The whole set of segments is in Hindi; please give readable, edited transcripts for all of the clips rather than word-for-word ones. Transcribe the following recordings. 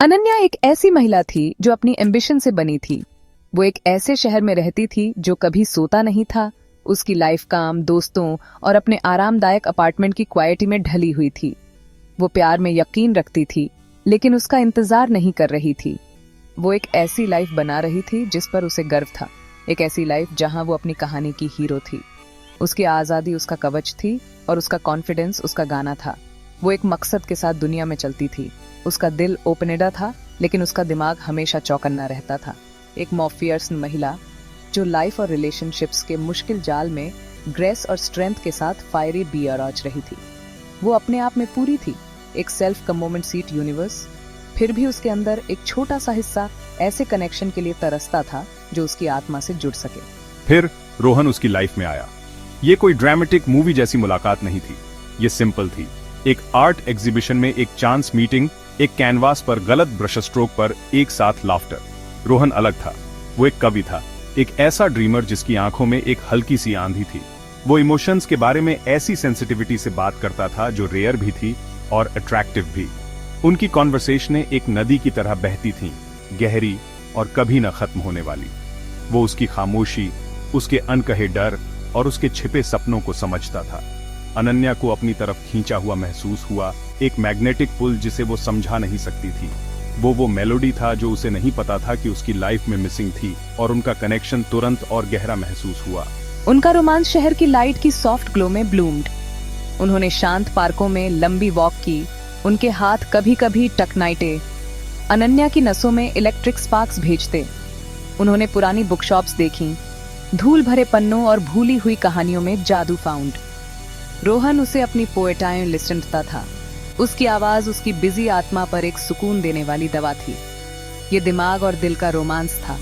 अनन्या एक ऐसी महिला थी जो अपनी एम्बिशन से बनी थी। वो एक ऐसे शहर में रहती थी जो कभी सोता नहीं था। उसकी लाइफ काम, दोस्तों और अपने आरामदायक अपार्टमेंट की क्वालिटी में ढली हुई थी। वो प्यार में यकीन रखती थी, लेकिन उसका इंतजार नहीं कर रही थी। वो एक ऐसी लाइफ बना रही थी जिस पर उसे गर्व था, एक ऐसी लाइफ जहां वो अपनी कहानी की हीरो थी। उसकी आज़ादी उसका कवच थी और उसका कॉन्फिडेंस उसका गाना था। वो एक मकसद के साथ दुनिया में चलती थी। उसका दिल ओपनेडा था, लेकिन उसका दिमाग हमेशा चौकन्ना रहता था। एक मॉफियर्स महिला जो लाइफ और रिलेशनशिप्स के मुश्किल जाल में ग्रेस और स्ट्रेंथ के साथ फायरी बियर आँच रही थी। वो अपने आप में पूरी थी, एक सेल्फ कमोमेंट सीट यूनिवर्स। फिर भी उसके अंदर एक छोटा सा हिस्सा ऐसे कनेक्शन के लिए तरसता था जो उसकी आत्मा से जुड़ सके। फिर रोहन उसकी लाइफ में आया। ये कोई ड्रामेटिक मूवी जैसी मुलाकात नहीं थी, ये सिंपल थी। एक आर्ट एग्जीबिशन में एक चांस मीटिंग, एक कैनवास पर गलत ब्रश स्ट्रोक पर एक साथ लाफ्टर। रोहन अलग था। वो एक कवि था, एक ऐसा ड्रीमर जिसकी आंखों में एक हल्की सी आंधी थी। वो इमोशंस के बारे में ऐसी सेंसिटिविटी से बात करता था जो रेयर भी थी और अट्रैक्टिव भी। उनकी कॉन्वर्सेशनें एक नदी की तरह बहती थीं, गहरी और कभी न खत्म होने वाली। वो उसकी खामोशी, उसके अनकहे डर और उसके छिपे सपनों को समझता था। अनन्या को अपनी तरफ खींचा हुआ महसूस हुआ, एक मैग्नेटिक पुल जिसे वो समझा नहीं सकती थी। वो मेलोडी था जो उसे नहीं पता था कि उसकी लाइफ में मिसिंग थी, और उनका कनेक्शन तुरंत और गहरा महसूस हुआ। उनका रोमांस शहर की लाइट की सॉफ्ट ग्लो में ब्लूम्ड। उन्होंने शांत पार्कों में लंबी वॉक की, उनके हाथ कभी कभी टकनाइटे अनन्या की नसों में इलेक्ट्रिक स्पार्क्स भेजते। उन्होंने पुरानी बुकशॉप्स देखी, धूल भरे पन्नों और भूली हुई कहानियों में जादू फाउंड। रोहन उसे अपनी पोएटाएं लिसनता था। उसकी आवाज उसकी बिजी आत्मा पर एक सुकून देने वाली दवा थी। ये दिमाग और दिल का रोमांस था,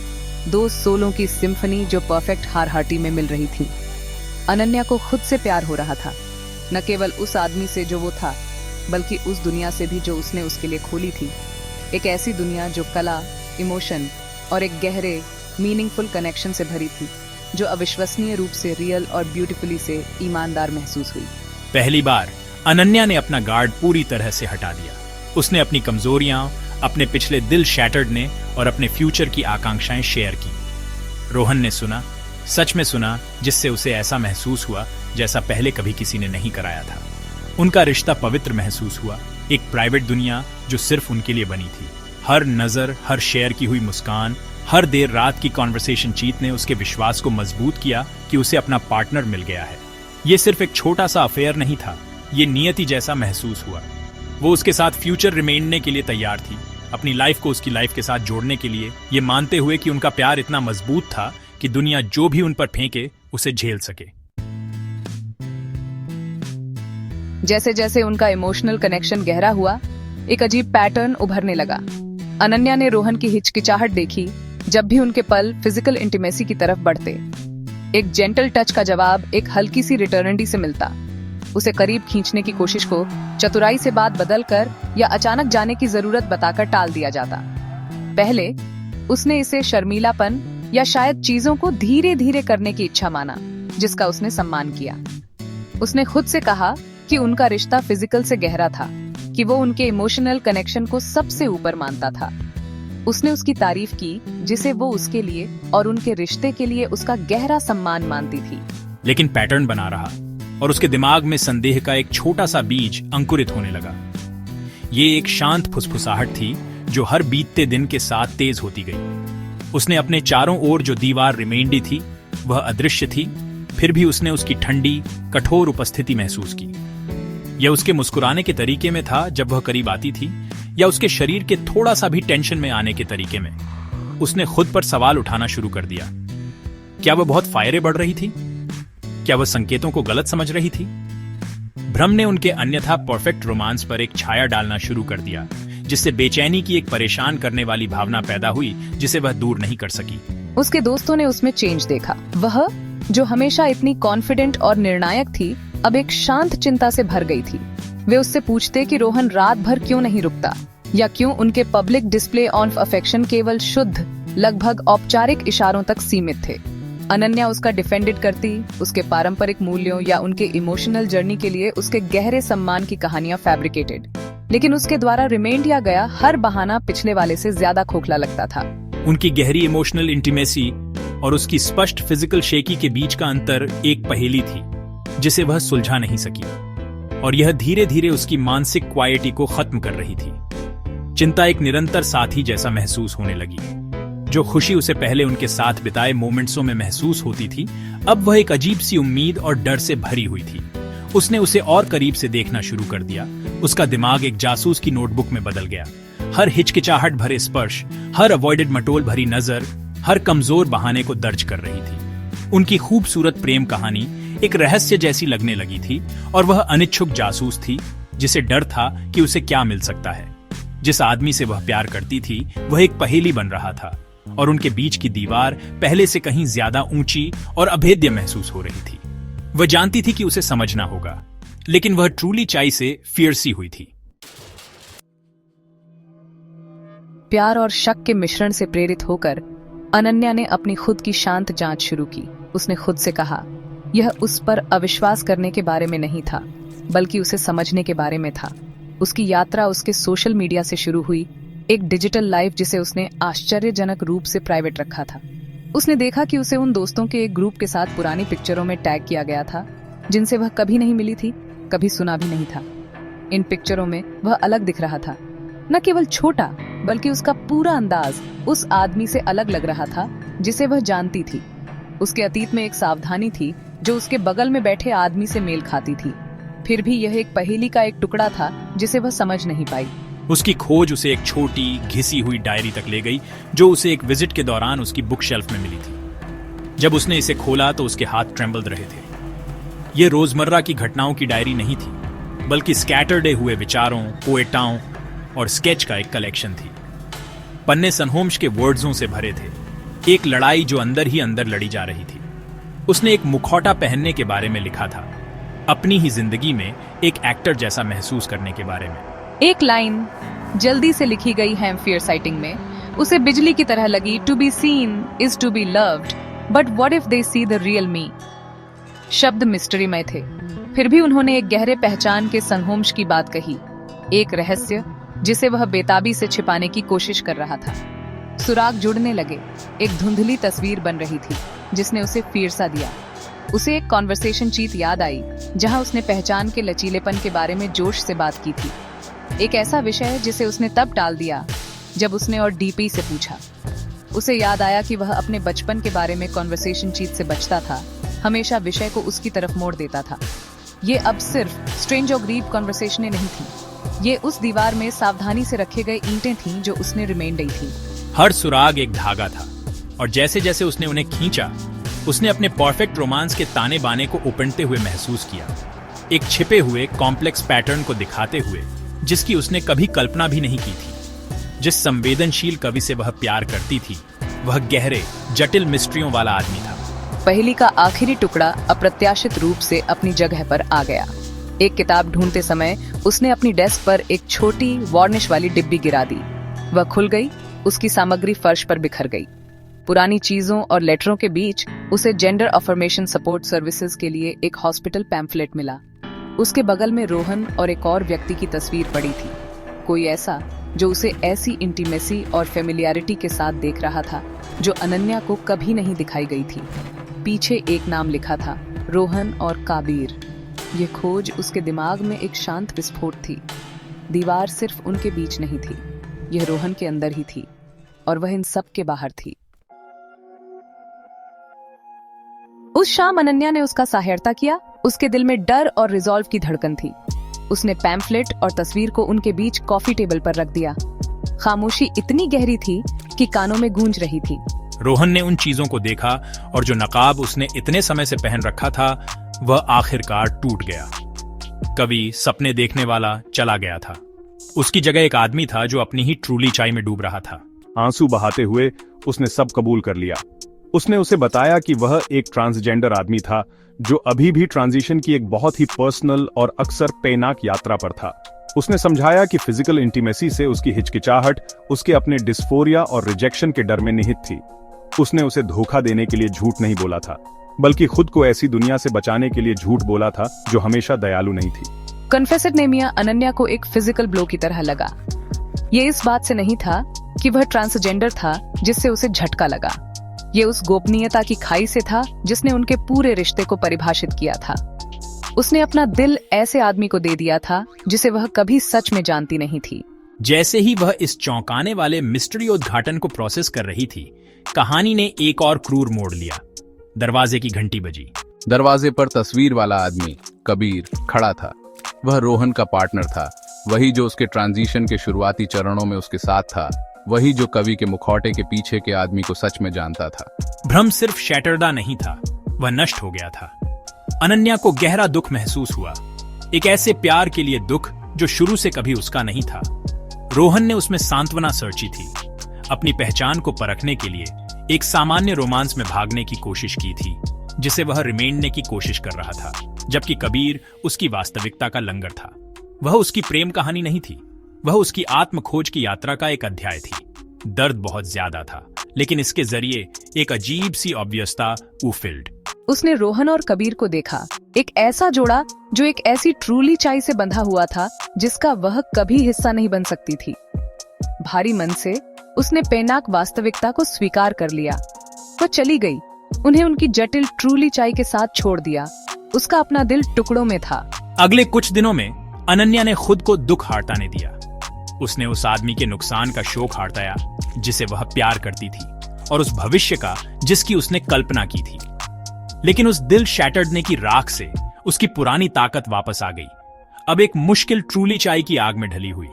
दो सोलों की सिम्फनी जो परफेक्ट हारहाटी में मिल रही थी। अनन्या को खुद से प्यार हो रहा था, न केवल उस आदमी से जो वो था, बल्कि उस दुनिया से भी जो उसने उसके लिए खोली थी। एक ऐसी दुनिया जो कला, इमोशन और एक गहरे मीनिंगफुल कनेक्शन से भरी थी, जो अविश्वसनीय रूप से रियल और ब्यूटीफुली से ईमानदार महसूस हुई। पहली बार अनन्या ने अपना गार्ड पूरी तरह से हटा दिया। उसने अपनी कमजोरियां, अपने पिछले दिल शैटर्ड ने और अपने फ्यूचर की आकांक्षाएं शेयर की। रोहन ने सुना, सच में सुना, जिससे उसे ऐसा महसूस हुआ जैसा पहले कभी किसी ने नहीं कराया था। उनका रिश्ता पवित्र महसूस हुआ, एक प्राइवेट दुनिया जो सिर्फ उनके लिए बनी थी। हर नजर, हर शेयर की हुई मुस्कान, हर देर रात की कॉन्वर्सेशन चीत ने उसके विश्वास को मजबूत किया कि उसे अपना पार्टनर मिल गया है। ये सिर्फ एक छोटा सा अफेयर नहीं था, ये नियति जैसा महसूस हुआ। वो उसके साथ फ्यूचर रिमेंडने के लिए तैयार थी, अपनी लाइफ को उसकी लाइफ के साथ जोड़ने के लिए, ये मानते हुए कि उनका प्यार इतना मजबूत था कि दुनिया जो भी उन पर फेंके उसे झेल सके। जैसे जैसे उनका इमोशनल कनेक्शन गहरा हुआ, एक अजीब पैटर्न उभरने लगा। अनन्या ने रोहन की हिचकिचाहट देखी जब भी उनके पल फिजिकल इंटीमेसी की तरफ बढ़ते। एक जेंटल टच का जवाब एक हल्की सी रिटर्निटी से मिलता। उसे करीब खींचने की कोशिश को चतुराई से बात बदलकर या अचानक जाने की जरूरत बताकर टाल दिया जाता। पहले उसने इसे शर्मीलापन या शायद चीजों को धीरे धीरे करने की इच्छा माना, जिसका उसने सम्मान किया। उसने खुद से कहा कि उनका रिश्ता फिजिकल से गहरा था, कि वो उनके इमोशनल कनेक्शन को सबसे ऊपर मानता था। उसने उसकी तारीफ की जिसे वो उसके लिए और उनके रिश्ते के लिए उसका गहरा सम्मान मानती थी। लेकिन पैटर्न बना रहा और उसके दिमाग में संदेह का एक छोटा सा बीज अंकुरित होने लगा। ये एक शांत फुसफुसाहट थी जो हर बीतते दिन के साथ तेज होती गई। उसने अपने चारों ओर जो दीवार रिमेंडी थी वह अदृश्य थी, फिर भी उसने उसकी ठंडी, कठोर उपस्थिति महसूस की। यह उसके मुस्कुराने के तरीके में था जब वह करीब आती थी, या उसके शरीर के थोड़ा सा भी टेंशन में आने के तरीके में। उसने खुद पर सवाल उठाना शुरू कर दिया। क्या वह बहुत फायरें बढ़ रही थी? क्या वह संकेतों को गलत समझ रही थी? भ्रम ने उनके अन्यथा परफेक्ट रोमांस पर एक छाया डालना शुरू कर दिया, जिससे बेचैनी की एक परेशान करने वाली भावना पैदा हुई जिसे वह दूर नहीं कर सकी। उसके दोस्तों ने उसमें चेंज देखा। वह जो हमेशा इतनी कॉन्फिडेंट और निर्णायक थी, अब एक शांत चिंता से भर गई थी। वे उससे पूछते कि रोहन रात भर क्यों नहीं रुकता, या क्यों उनके पब्लिक डिस्प्ले ऑफ अफेक्शन केवल शुद्ध, लगभग औपचारिक इशारों तक सीमित थे। अनन्या उसका डिफेंडेड करती, उसके पारंपरिक मूल्यों या उनके इमोशनल जर्नी के लिए उसके गहरे सम्मान की कहानियां फैब्रिकेटेड। लेकिन उसके द्वारा रिमेंड या गया हर बहाना पिछले वाले से ज्यादा खोखला लगता था। उनकी गहरी इमोशनल इंटीमेसी और उसकी स्पष्ट फिजिकल शेकी के बीच का अंतर एक पहेली थी जिसे वह सुलझा नहीं सकी, और यह धीरे धीरे उसकी मानसिक क्वाइटी को खत्म कर रही थी। चिंता एक निरंतर साथी जैसा महसूस होने लगी। जो खुशी उसे पहले उनके साथ बिताए मोमेंट्सों में महसूस होती थी, अब वह एक अजीब सी उम्मीद और डर से भरी हुई थी। उसने उसे और करीब से देखना शुरू कर दिया। उसका दिमाग एक जासूस की नोटबुक में बदल गया। हर हिचकिचाहट भरे स्पर्श, हर अवॉइडेड मटोल भरी नजर, हर कमजोर बहाने को दर्ज कर रही थी। उनकी खूबसूरत प्रेम कहानी एक रहस्य जैसी लगने लगी थी, और वह अनिच्छुक जासूस थी जिसे डर था कि उसे क्या मिल सकता है। जिस आदमी से वह प्यार करती थी वह एक पहेली बन रहा था, और उनके बीच की दीवार पहले से कहीं ज्यादा ऊंची और अभेद्य महसूस हो रही थी। वह जानती थी कि उसे समझना होगा, लेकिन वह ट्रूली चाई से फियर्सी हुई थी। प्यार और शक के मिश्रण से प्रेरित होकर अनन्या ने अपनी खुद की शांत जांच शुरू की। उसने खुद से कहा, यह उस पर अविश्वास करने के बारे में नहीं था, बल्कि उसे समझने के बारे में था। उसकी यात्रा उसके सोशल मीडिया से शुरू हुई, एक डिजिटल लाइफ जिसे उसने आश्चर्यजनक रूप से प्राइवेट रखा था। उसने देखा कि उसे उन दोस्तों के एक ग्रुप के साथ पुरानी पिक्चरों में टैग किया गया था जिनसे वह कभी नहीं मिली थी, कभी सुना भी नहीं था। इन पिक्चरों में वह अलग दिख रहा था, न केवल छोटा बल्कि उसका पूरा अंदाज उस आदमी से अलग लग रहा था जिसे वह जानती थी। उसके अतीत में एक सावधानी थी जो उसके बगल में बैठे आदमी से मेल खाती थी। फिर भी यह एक पहेली का एक टुकड़ा था जिसे वह समझ नहीं पाई। उसकी खोज उसे एक छोटी घिसी हुई डायरी तक ले गई जो उसे एक विजिट के दौरान उसकी बुक शेल्फ में मिली थी। जब उसने इसे खोला तो उसके हाथ ट्रेंबल रहे थे। ये रोजमर्रा की घटनाओं की डायरी नहीं थी, बल्कि स्कैटर्डे हुए विचारों, पोएटाओं और स्केच का एक कलेक्शन थी। पन्ने सनहोम्स के वर्ड्सों से भरे थे, एक लड़ाई जो अंदर ही अंदर लड़ी जा रही थी। उसने एक मुखौटा पहनने के बारे में लिखा था, अपनी ही जिंदगी में एक एक्टर जैसा महसूस करने के बारे में। एक लाइन जल्दी से लिखी गई हेम्फियर साइटिंग में उसे बिजली की तरह लगी, to be seen is to be loved, but what if they see the real me. शब्द मिस्ट्रीमय थे, फिर भी उन्होंने एक गहरे पहचान के संहोम्स की बात कही, एक रहस्य जिसे वह बेताबी से छिपाने की कोशिश कर रहा था। सुराग जुड़ने लगे, एक धुंधली तस्वीर बन रही थी जिसने उसे फिरसा दिया। उसे एक कॉन्वर्सेशन चीट याद आई जहां उसने पहचान के लचीलेपन के बारे में जोश से बात की थी। एक ऐसा विषय जिसे उसने तब टाल दिया जब उसने और डीपी से पूछा। उसे याद आया कि वह अपने बचपन के बारे में कॉन्वर्सेशन चीट से बचता था, हमेशा विषय को उसकी तरफ मोड़ देता था। ये अब सिर्फ स्ट्रेंज और ग्रीव कॉन्वर्सेशनें नहीं थी, ये उस दीवार में सावधानी से रखे गए ईंटें थीं जो उसने रिमेंड दी थी। हर सुराग एक धागा था, और जैसे जैसे उसने उन्हें खींचा, उसने अपने परफेक्ट रोमांस के ताने बाने को उपटते हुए महसूस किया, एक छिपे हुए कॉम्प्लेक्स पैटर्न को दिखाते हुए जिसकी उसने कभी कल्पना भी नहीं की थी। जिस संवेदनशील कवि से वह प्यार करती थी, वह गहरे जटिल मिस्ट्रियों वाला आदमी था। पहेली का आखिरी टुकड़ा अप्रत्याशित रूप से अपनी जगह पर आ गया। एक किताब ढूंढते समय उसने अपनी डेस्क पर एक छोटी वार्निश वाली डिब्बी गिरा दी। वह खुल गई, उसकी सामग्री फर्श पर बिखर गई। पुरानी चीजों और लेटरों के बीच उसे जेंडर अफर्मेशन सपोर्ट सर्विसेज के लिए एक हॉस्पिटल पैम्फलेट मिला। उसके बगल में रोहन और एक और व्यक्ति की तस्वीर पड़ी थी, कोई ऐसा जो उसे ऐसी इंटीमेसी और फेमिलियरिटी के साथ देख रहा था जो अनन्या को कभी नहीं दिखाई गई थी। पीछे एक नाम लिखा था, रोहन और काबीर। ये खोज उसके दिमाग में एक शांत विस्फोट थी। दीवार सिर्फ उनके बीच नहीं थी, यह रोहन के अंदर ही थी, और वह इन सब के बाहर थी। उस शाम अनन्या ने उसका सहायता किया। उसके दिल में डर और रिजॉल्व की धड़कन थी। उसने पैम्फलेट और तस्वीर को उनके बीच कॉफी टेबल पर रख दिया। खामोशी इतनी गहरी थी कि कानों में गूंज रही थी। रोहन ने उन चीजों को देखा, और जो नकाब उसने इतने समय से पहन रखा था वह आखिरकार टूट गया। कभी सपने देखने वाला चला गया था। उसकी जगह एक आदमी था जो अपनी ही ट्रूली चाई में डूब रहा था। आंसू बहाते हुए उसने सब कबूल कर लिया। उसने उसे बताया कि वह एक ट्रांसजेंडर आदमी था जो अभी भी ट्रांजिशन की एक बहुत ही पर्सनल और अक्सर पेनाक यात्रा पर था। उसने समझाया कि फिजिकल इंटीमेसी से उसकी हिचकिचाहट उसके अपने डिस्फोरिया और रिजेक्शन के डर में निहित थी। उसने उसे धोखा देने के लिए झूठ नहीं बोला था, बल्कि खुद को ऐसी दुनिया से बचाने के लिए झूठ बोला था जो हमेशा दयालु नहीं थी। कन्फेसर नेमिया अनन्या को एक फिजिकल ब्लो की तरह लगा। ये इस बात से नहीं था कि वह ट्रांसजेंडर था जिससे उसे झटका लगा। ये उस गोपनीयता की खाई से था जिसने उनके पूरे रिश्ते को परिभाषित किया था। उसने अपना दिल ऐसे आदमी को दे दिया था जिसे वह कभी सच में जानती नहीं थी। जैसे ही वह इस चौंकाने वाले मिस्ट्री उद्घाटन को प्रोसेस कर रही थी, कहानी ने एक और क्रूर मोड़ लिया। दरवाजे की घंटी बजी। दरवाजे पर तस्वीर वाला आदमी कबीर खड़ा था। वह रोहन का पार्टनर था, वही जो उसके ट्रांजिशन के शुरुआती चरणों में उसके साथ था, वही जो कवि के मुखौटे के पीछे के आदमी को सच में जानता था। भ्रम सिर्फ शैटरदा नहीं था, वह नष्ट हो गया था। अनन्या को गहरा दुख महसूस हुआ, एक ऐसे प्यार के लिए दुख जो शुरू से कभी उसका नहीं था। रोहन ने उसमें सांत्वना सर्ची थी, अपनी पहचान को परखने के लिए एक सामान्य रोमांस में भागने की कोशिश की थी जिसे वह रिमेंडने की कोशिश कर रहा था, जबकि कबीर उसकी वास्तविकता का लंगर था। वह उसकी प्रेम कहानी नहीं थी, वह उसकी आत्म खोज की यात्रा का एक अध्याय थी। दर्द बहुत ज्यादा था, लेकिन इसके जरिए एक अजीब सी ऑब्वियसता उफिल्ड। उसने रोहन और कबीर को देखा, एक ऐसा जोड़ा जो एक ऐसी ट्रूली चाई से बंधा हुआ था जिसका वह कभी हिस्सा नहीं बन सकती थी। भारी मन से उसने पेनाक वास्तविकता को स्वीकार कर लिया। वह चली गई, उन्हें उनकी जटिल ट्रूली चाई के साथ छोड़ दिया। उसका अपना दिल टुकड़ों में था। अगले कुछ दिनों में अनन्या ने खुद को दुख हारताने दिया। उसने उस आदमी के नुकसान का शोक हारताया जिसे वह प्यार करती थी, और उस भविष्य का जिसकी उसने कल्पना की थी। लेकिन उस दिल शैटर्डने की राख से उसकी पुरानी ताकत वापस आ गई, अब एक मुश्किल ट्रूली चाई की आग में ढली हुई।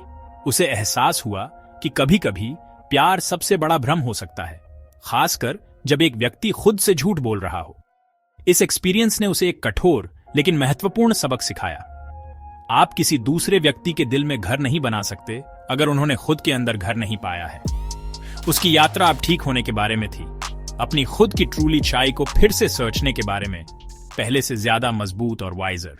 उसे एहसास हुआ कि कभी कभी प्यार सबसे बड़ा भ्रम हो सकता है, खासकर जब एक व्यक्ति खुद से झूठ बोल रहा हो। इस एक्सपीरियंस ने उसे एक कठोर लेकिन महत्वपूर्ण सबक सिखाया। आप किसी दूसरे व्यक्ति के दिल में घर नहीं बना सकते अगर उन्होंने खुद के अंदर घर नहीं पाया है। उसकी यात्रा अब ठीक होने के बारे में थी, अपनी खुद की ट्रूली चाई को फिर से सर्चने के बारे में, पहले से ज्यादा मजबूत और वाइजर।